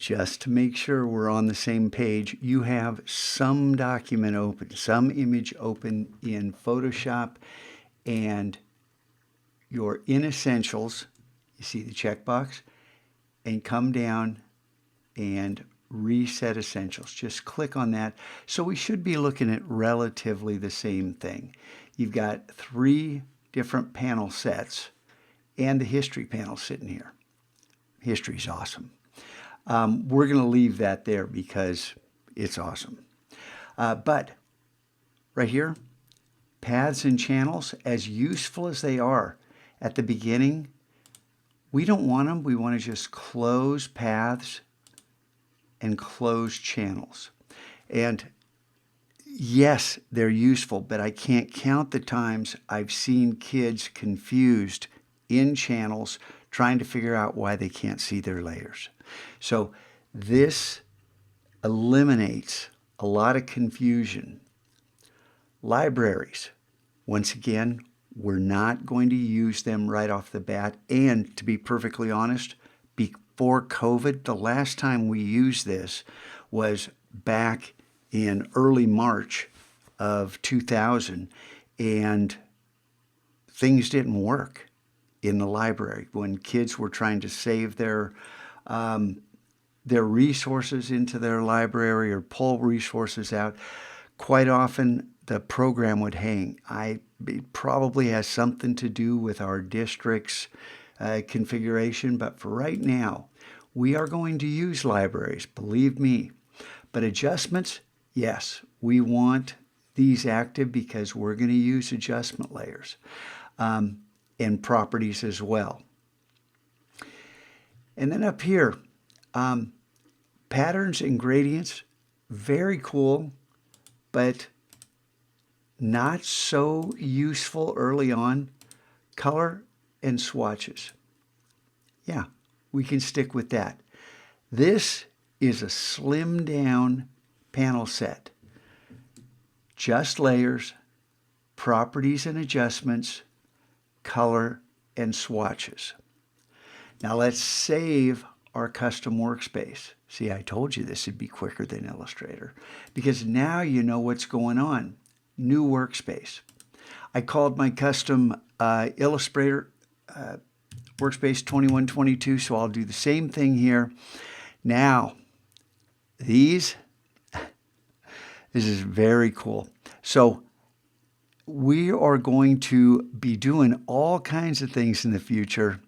just to make sure we're on the same page, you have some document open, some image open in Photoshop, and you're in Essentials. You see the checkbox, and come down and reset Essentials. Just click on that. So we should be looking at relatively the same thing. You've got 3 different panel sets and the history panel sitting here. History's awesome. We're going to leave that there because it's awesome. But right here, paths and channels, as useful as they are at the beginning, we don't want them. We want to just close paths and close channels. And yes, they're useful, but I can't count the times I've seen kids confused in channels trying to figure out why they can't see their layers. So this eliminates a lot of confusion. Libraries, once again, we're not going to use them right off the bat. And to be perfectly honest, before COVID, the last time we used this was back in early March of 2000, and things didn't work in the library when kids were trying to save their resources into their library or pull resources out. Quite often the program would hang. It probably has something to do with our district's configuration, but for right now, we are going to use libraries, believe me. But adjustments, yes, we want these active because we're going to use adjustment layers. And properties as well. And then up here, patterns and gradients, very cool, but not so useful early on. Color and swatches. Yeah, we can stick with that. This is a slimmed down panel set. Just layers, properties and adjustments, color, and swatches. Now let's save our custom workspace. See, I told you this would be quicker than Illustrator because now you know what's going on. New workspace. I called my custom Illustrator Workspace 2122, so I'll do the same thing here. Now, this is very cool. So we are going to be doing all kinds of things in the future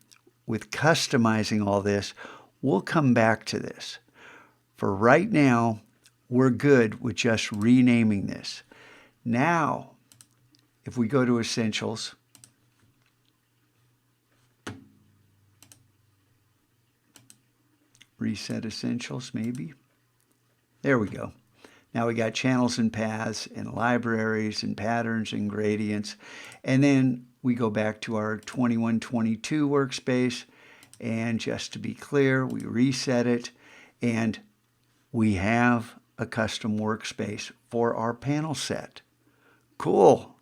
with customizing all this. We'll come back to this. For right now, we're good with just renaming this. Now, if we go to Essentials, reset Essentials maybe. There we go. Now we got channels and paths and libraries and patterns and gradients. And then we go back to our 2122 workspace. And just to be clear, we reset it. And we have a custom workspace for our panel set. Cool.